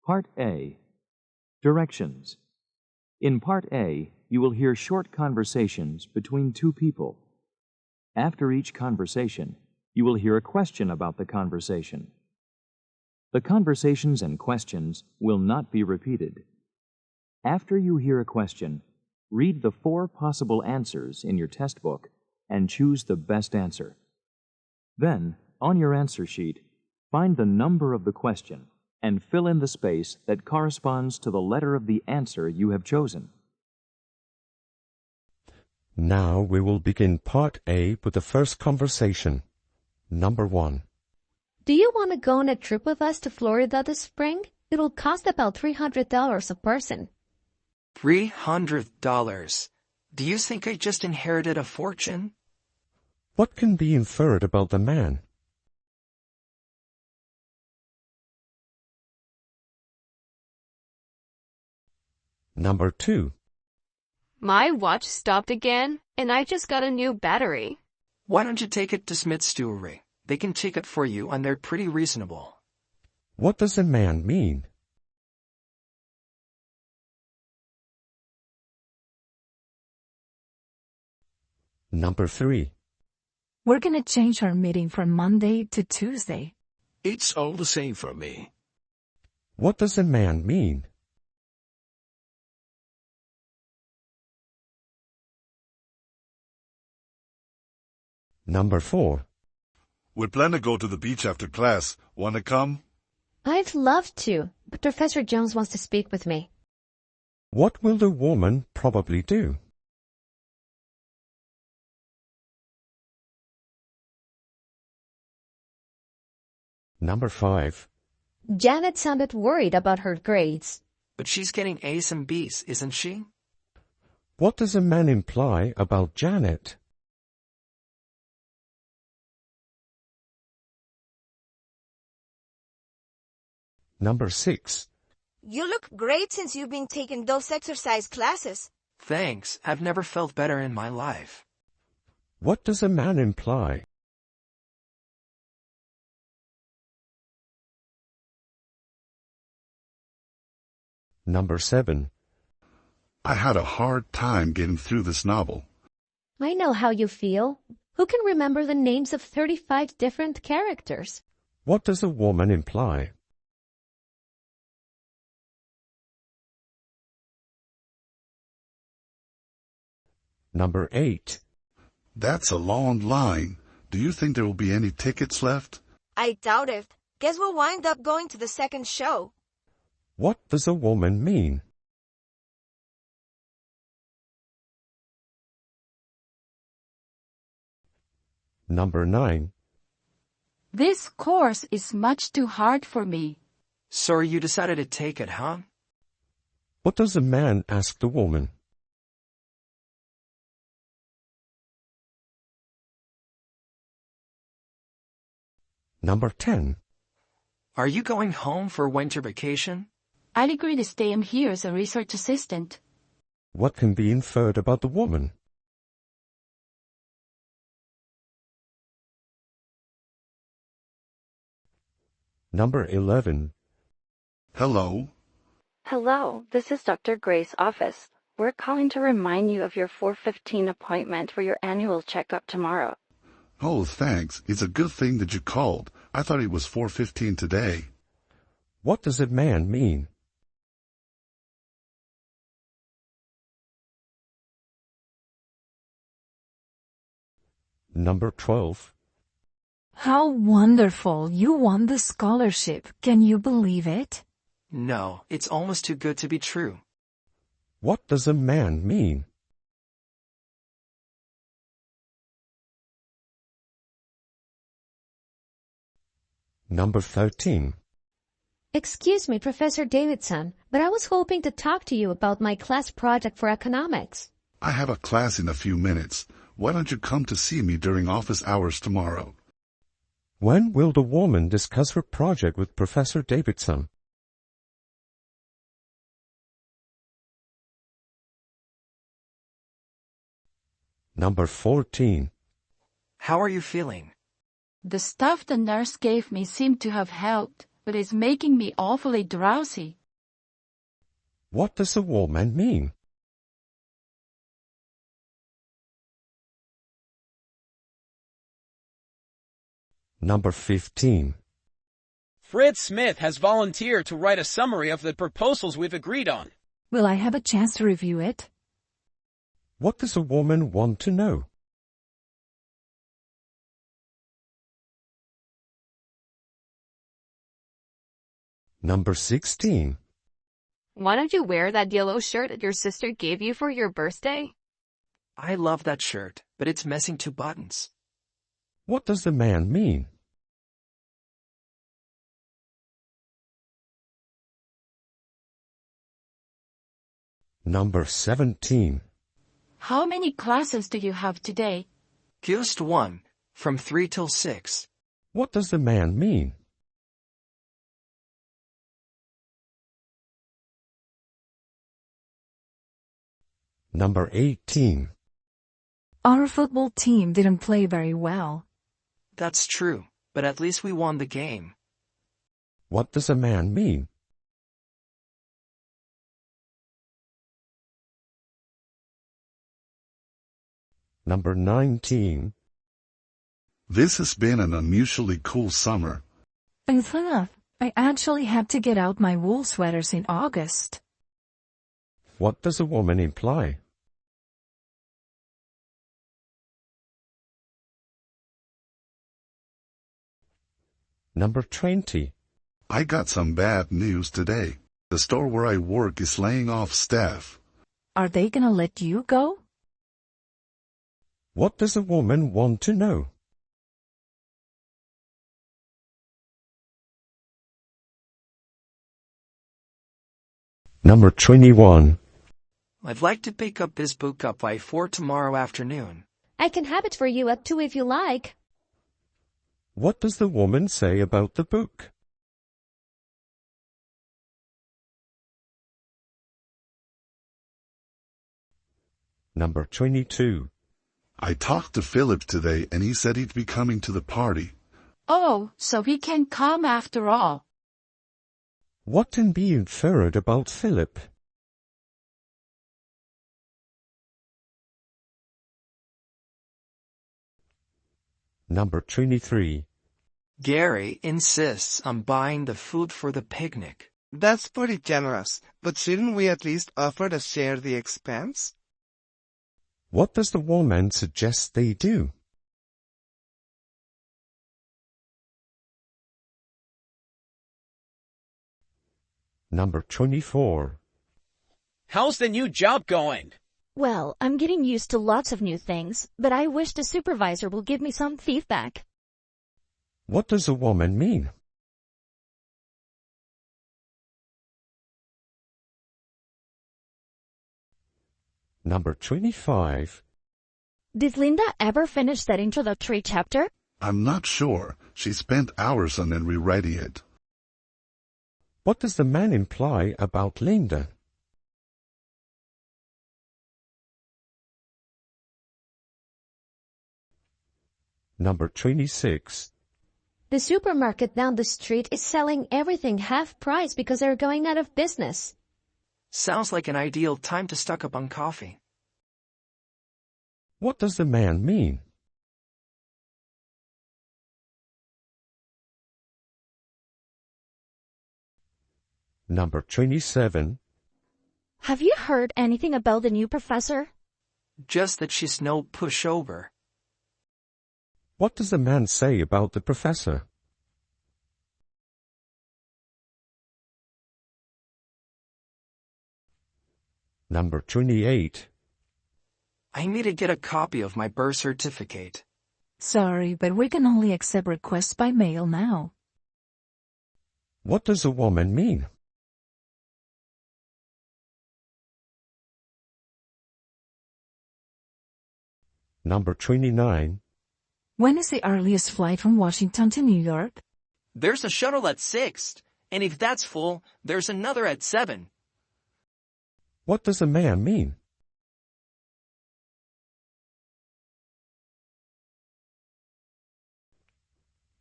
Part A. Directions. In Part A, you will hear short conversations between two people. After each conversation, you will hear a question about the conversation. The conversations and questions will not be repeated. After you hear a question, read the 4 possible answers in your test book and choose the best answer. Then, on your answer sheet, find the number of the question and fill in the space that corresponds to the letter of the answer you have chosen. Now we will begin Part A with the first conversation. Number 1. Do you want to go on a trip with us to Florida this spring? It'll cost about $300 a person. $300? Do you think I just inherited a fortune? What can be inferred about the man? Number 2. My watch stopped again, and I just got a new battery. Why don't you take it to Smith's Jewelry? They can check it for you, and they're pretty reasonable. What does a man mean? Number 3. We're gonna change our meeting from Monday to Tuesday. It's all the same for me. What does a man mean? Number 4. We plan to go to the beach after class. Want to come? I'd love to, but Professor Jones wants to speak with me. What will the woman probably do? Number 5. Janet sounded worried about her grades. But she's getting A's and B's, isn't she? What does a man imply about Janet? Number 6. You look great since you've been taking those exercise classes. Thanks. I've never felt better in my life. What does a man imply? Number 7. I had a hard time getting through this novel. I know how you feel. Who can remember the names of 35 different characters? What does a woman imply? Number 8. That's a long line. Do you think there will be any tickets left? I doubt it. Guess we'll wind up going to the second show. What does a woman mean? Number 9. This course is much too hard for me. So you decided to take it, huh? What does a man ask the woman? Number 10. Are you going home for winter vacation? I'd agree to stay in here as a research assistant. What can be inferred about the woman? Number 11. Hello. Hello, this is Dr. Gray's office. We're calling to remind you of your 4:15 appointment for your annual checkup tomorrow. Oh, thanks. It's a good thing that you called. I thought it was 4:15 today. What does a man mean? Number 12. How wonderful! You won the scholarship. Can you believe it? No, it's almost too good to be true. What does a man mean? Number 13. Excuse me, Professor Davidson, but I was hoping to talk to you about my class project for economics. I have a class in a few minutes. Why don't you come to see me during office hours tomorrow? When will the woman discuss her project with Professor Davidson? Number 14. How are you feeling? The stuff the nurse gave me seemed to have helped. but it's making me awfully drowsy. What does a woman mean? Number 15. Fred Smith has volunteered to write a summary of the proposals we've agreed on. Will I have a chance to review it? What does a woman want to know? Number 16. Why don't you wear that yellow shirt that your sister gave you for your birthday? I love that shirt, but it's missing 2 buttons. What does the man mean? Number 17. How many classes do you have today? Just 1, from 3 till 6. What does the man mean? Number 18. Our football team didn't play very well. That's true, but at least we won the game. What does a man mean? Number 19. This has been an unusually cool summer. I actually had to get out my wool sweaters in August. What does a woman imply? Number 20. I got some bad news today. The store where I work is laying off staff. Are they gonna let you go? What does a woman want to know? Number 21. I'd like to pick up this book up by 4 tomorrow afternoon. I can have it for you at 2 if you like. What does the woman say about the book? Number 22. I talked to Philip today and he said he'd be coming to the party. Oh, so he can come after all. What can be inferred about Philip? Number 23. Gary insists on buying the food for the picnic. That's pretty generous, but shouldn't we at least offer to share the expense? What does the woman suggest they do? Number 24. How's the new job going? Well, I'm getting used to lots of new things, but I wish the supervisor will give me some feedback. What does a woman mean? Number 25. Did Linda ever finish that introductory chapter? I'm not sure. She spent hours on it rewriting it. What does the man imply about Linda? Number 26. The supermarket down the street is selling everything half price because they're going out of business. Sounds like an ideal time to stock up on coffee. What does the man mean? Number 27. Have you heard anything about the new professor? Just that she's no pushover. What does the man say about the professor? Number 28. I need to get a copy of my birth certificate. Sorry, but we can only accept requests by mail now. What does a woman mean? Number 29. When is the earliest flight from Washington to New York? There's a shuttle at 6, and if that's full, there's another at 7. What does a man mean?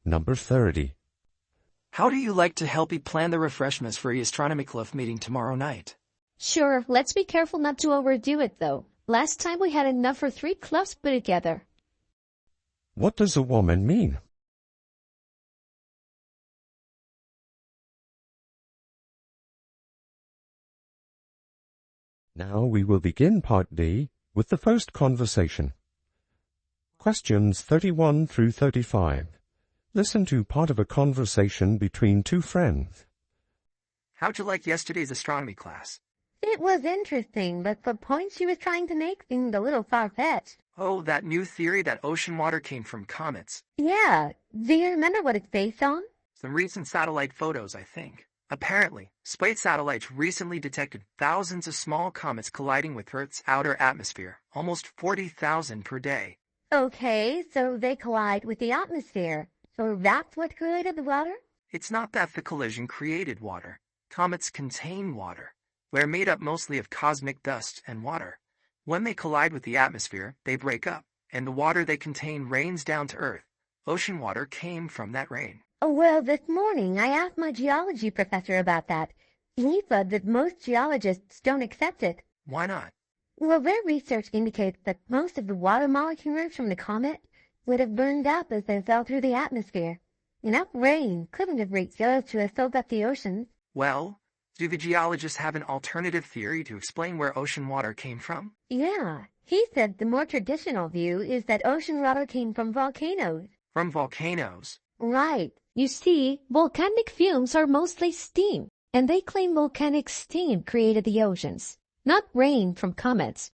Number 30. How do you like to help me plan the refreshments for the astronomy club meeting tomorrow night? Sure, let's be careful not to overdo it though. Last time we had enough for 3 clubs put together. What does a woman mean? Now we will begin Part D with the first conversation. Questions 31 through 35. Listen to part of a conversation between two friends. How'd you like yesterday's astronomy class? It was interesting, but the point she was trying to make seemed a little far-fetched. Oh, that new theory that ocean water came from comets. Yeah, do you remember what it's based on? Some recent satellite photos, I think. Apparently, space satellites recently detected thousands of small comets colliding with Earth's outer atmosphere, almost 40,000 per day. Okay, so they collide with the atmosphere. So that's what created the water? It's not that the collision created water. Comets contain water. They're made up mostly of cosmic dust and water. When they collide with the atmosphere, they break up, and the water they contain rains down to Earth. Ocean water came from that rain. Oh, well, this morning I asked my geology professor about that. He said that most geologists don't accept it. Why not? Well, their research indicates that most of the water molecules from the comet would have burned up as they fell through the atmosphere. Enough rain couldn't have reached the Earth to have filled up the oceans. Well, do the geologists have an alternative theory to explain where ocean water came from? Yeah, he said the more traditional view is that ocean water came from volcanoes. From volcanoes? Right. You see, volcanic fumes are mostly steam, and they claim volcanic steam created the oceans, not rain from comets.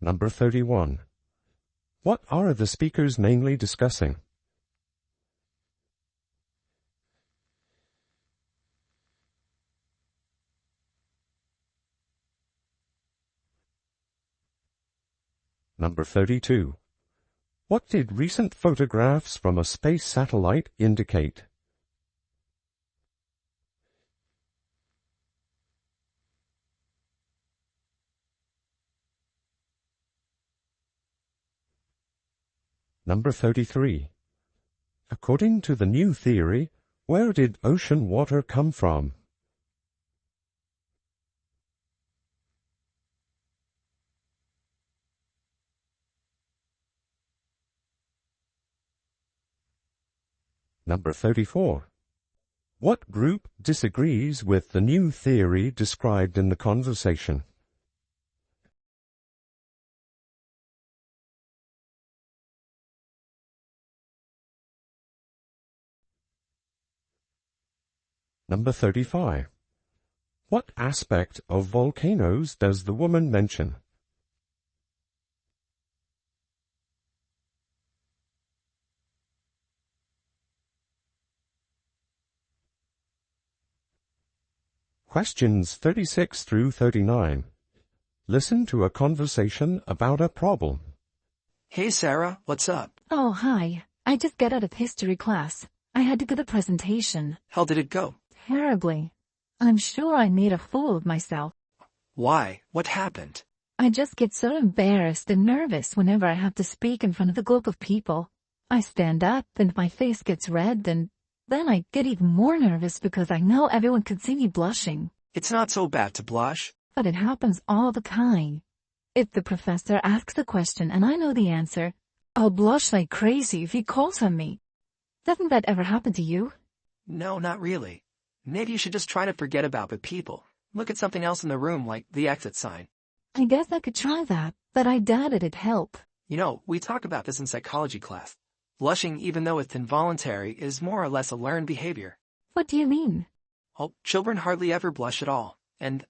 Number 31. What are the speakers mainly discussing? Number 32. What did recent photographs from a space satellite indicate? Number 33. According to the new theory, where did ocean water come from? Number 34. What group disagrees with the new theory described in the conversation? Number 35. What aspect of volcanoes does the woman mention? Questions 36 through 39. Listen to a conversation about a problem. Hey, Sarah, what's up? Oh, hi. I just got out of history class. I had to give a presentation. How did it go? Terribly. I'm sure I made a fool of myself. Why? What happened? I just get so embarrassed and nervous whenever I have to speak in front of a group of people. I stand up and my face gets red, and then I get even more nervous because I know everyone can see me blushing. It's not so bad to blush. But it happens all the time. If the professor asks a question and I know the answer, I'll blush like crazy if he calls on me. Doesn't that ever happen to you? No, not really. Maybe you should just try to forget about the people. Look at something else in the room, like the exit sign. I guess I could try that, but I doubt it'd help. You know, we talk about this in psychology class. Blushing, even though it's involuntary, is more or less a learned behavior. What do you mean? Well, children hardly ever blush at all. And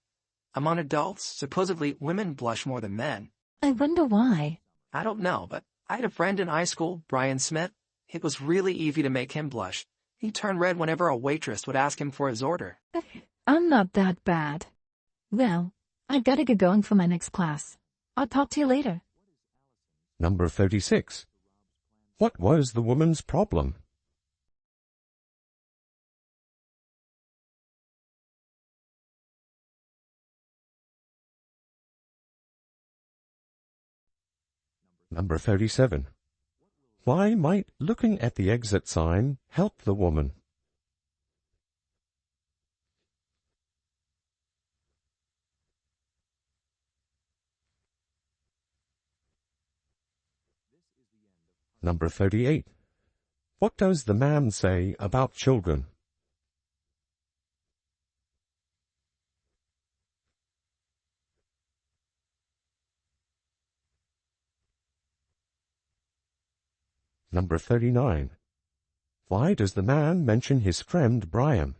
among adults, supposedly women blush more than men. I wonder why. I don't know, but I had a friend in high school, Brian Smith. It was really easy to make him blush. He turned red whenever a waitress would ask him for his order. I'm not that bad. Well, I gotta get going for my next class. I'll talk to you later. Number 36. What was the woman's problem? Number 37. Why might looking at the exit sign help the woman? Number 38. What does the man say about children? Number 39. Why does the man mention his friend Brian?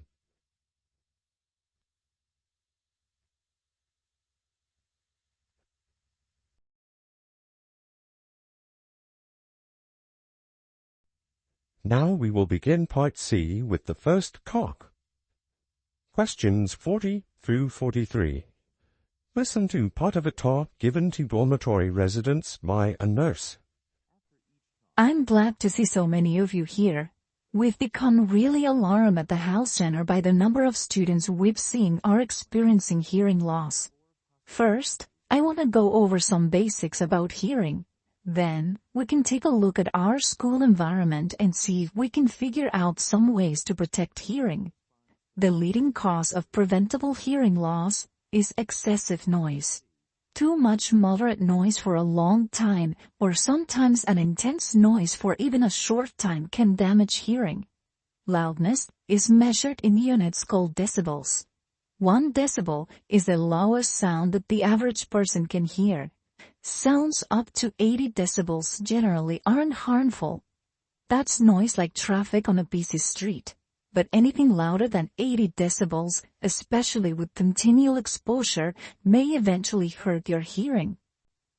Now we will begin Part C with the first cock. Questions 40 through 43. Listen to part of a talk given to dormitory residents by a nurse. I'm glad to see so many of you here. We've become really alarmed at the health center by the number of students we've seen are experiencing hearing loss. First, I want to go over some basics about hearing. Then, we can take a look at our school environment and see if we can figure out some ways to protect hearing. The leading cause of preventable hearing loss is excessive noise. Too much moderate noise for a long time, or sometimes an intense noise for even a short time, can damage hearing. Loudness is measured in units called decibels. 1 decibel is the lowest sound that the average person can hear. Sounds up to 80 decibels generally aren't harmful. That's noise like traffic on a busy street. But anything louder than 80 decibels, especially with continual exposure, may eventually hurt your hearing.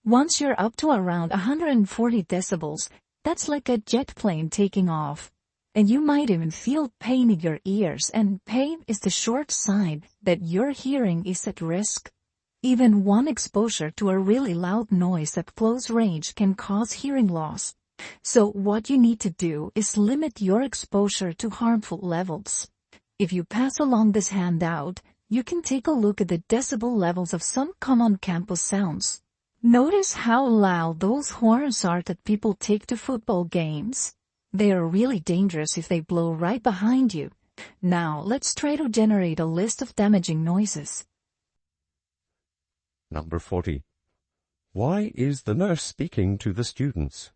Once you're up to around 140 decibels, that's like a jet plane taking off. And you might even feel pain in your ears, and pain is the short sign that your hearing is at risk. Even one exposure to a really loud noise at close range can cause hearing loss. So what you need to do is limit your exposure to harmful levels. If you pass along this handout, you can take a look at the decibel levels of some common campus sounds. Notice how loud those horns are that people take to football games. They are really dangerous if they blow right behind you. Now let's try to generate a list of damaging noises. Number 40. Why is the nurse speaking to the students?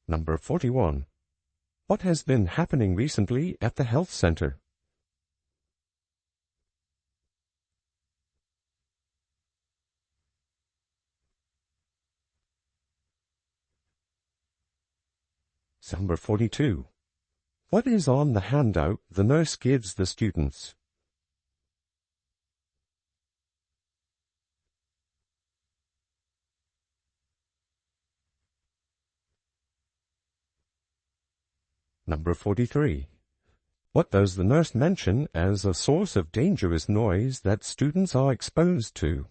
Number 41. What has been happening recently at the health center? Number 42. What is on the handout the nurse gives the students? Number 43. What does the nurse mention as a source of dangerous noise that students are exposed to?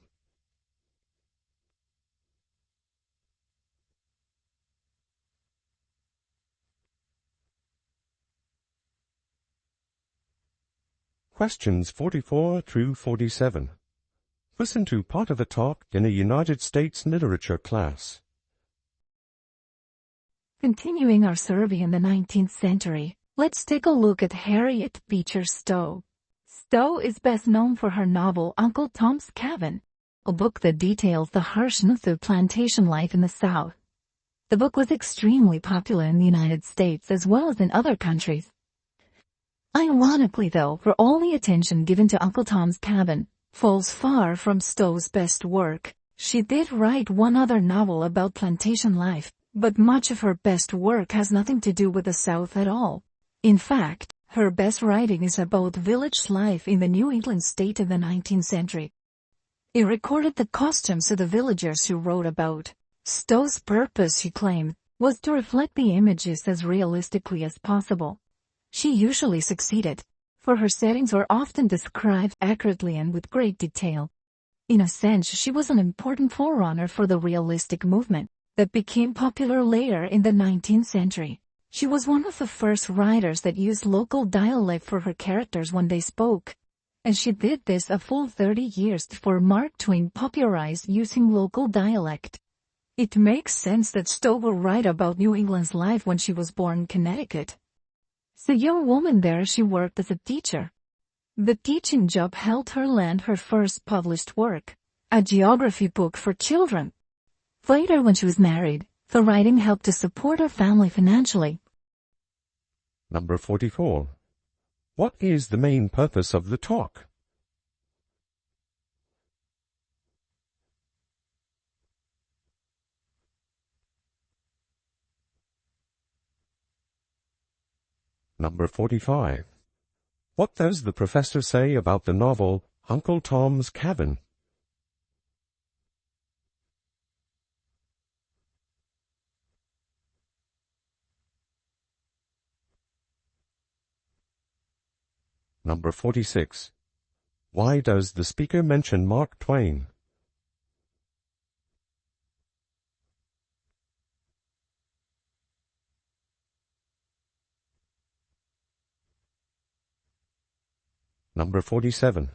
Questions 44 through 47. Listen to part of a talk in a United States literature class. Continuing our survey in the 19th century, let's take a look at Harriet Beecher Stowe. Stowe is best known for her novel Uncle Tom's Cabin, a book that details the harshness of plantation life in the South. The book was extremely popular in the United States as well as in other countries. Ironically, though, for all the attention given to Uncle Tom's Cabin falls far from Stowe's best work. She did write one other novel about plantation life, but much of her best work has nothing to do with the South at all. In fact, her best writing is about village life in the New England state of the 19th century. It recorded the costumes of the villagers she wrote about. Stowe's purpose, she claimed, was to reflect the images as realistically as possible. She usually succeeded, for her settings were often described accurately and with great detail. In a sense, she was an important forerunner for the realistic movement that became popular later in the 19th century. She was one of the first writers that used local dialect for her characters when they spoke, and she did this a full 30 years before Mark Twain popularized using local dialect. It makes sense that Stowe will write about New England's life when she was born in Connecticut. As a young woman there, she worked as a teacher. The teaching job helped her land her first published work, a geography book for children. Later, when she was married, the writing helped to support her family financially. Number 44. What is the main purpose of the talk? Number 45. What does the professor say about the novel Uncle Tom's Cabin? Number 46. Why does the speaker mention Mark Twain? Number 47.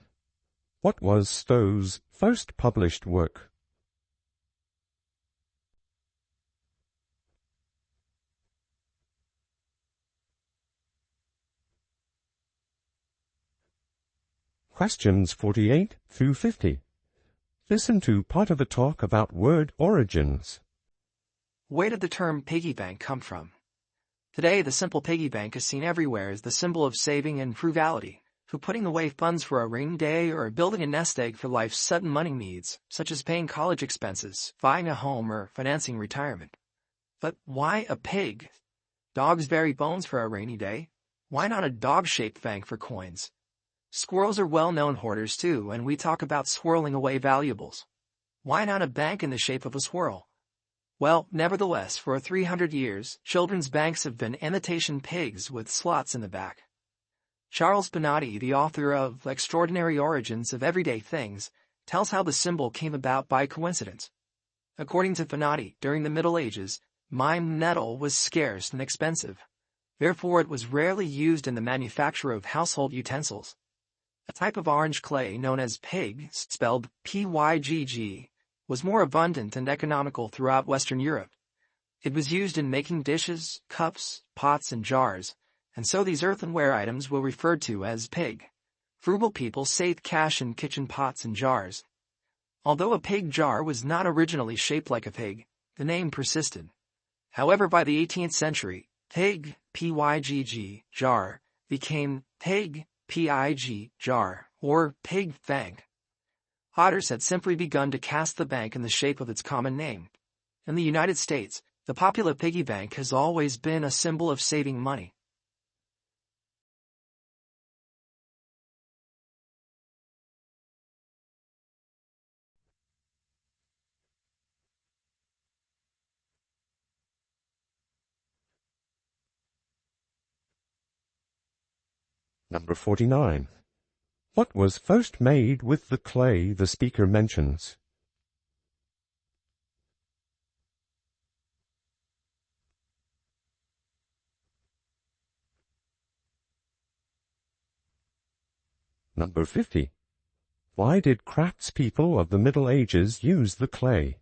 What was Stowe's first published work? Questions 48 through 50. Listen to part of a talk about word origins. Where did the term piggy bank come from? Today, the simple piggy bank is seen everywhere as the symbol of saving and frugality, for putting away funds for a rainy day or building a nest egg for life's sudden money needs, such as paying college expenses, buying a home, or financing retirement. But why a pig? Dogs bury bones for a rainy day. Why not a dog-shaped bank for coins? Squirrels are well-known hoarders too, and we talk about swirling away valuables. Why not a bank in the shape of a swirl? Well, nevertheless, for 300 years, children's banks have been imitation pigs with slots in the back. Charles Bonatti, the author of Extraordinary Origins of Everyday Things, tells how the symbol came about by coincidence. According to Bonatti, during the Middle Ages, mined metal was scarce and expensive. Therefore, it was rarely used in the manufacture of household utensils. A type of orange clay known as pig, spelled P-Y-G-G, was more abundant and economical throughout Western Europe. It was used in making dishes, cups, pots, and jars, and so these earthenware items were referred to as pig. Frugal people saved cash in kitchen pots and jars. Although a pig jar was not originally shaped like a pig, the name persisted. However, by the 18th century, pig, P-Y-G-G, jar, became pig, P-I-G, jar, or pig bank. Otters had simply begun to cast the bank in the shape of its common name. In the United States, the popular piggy bank has always been a symbol of saving money. Number 49. What was first made with the clay the speaker mentions? Number 50. Why did craftspeople of the Middle Ages use the clay?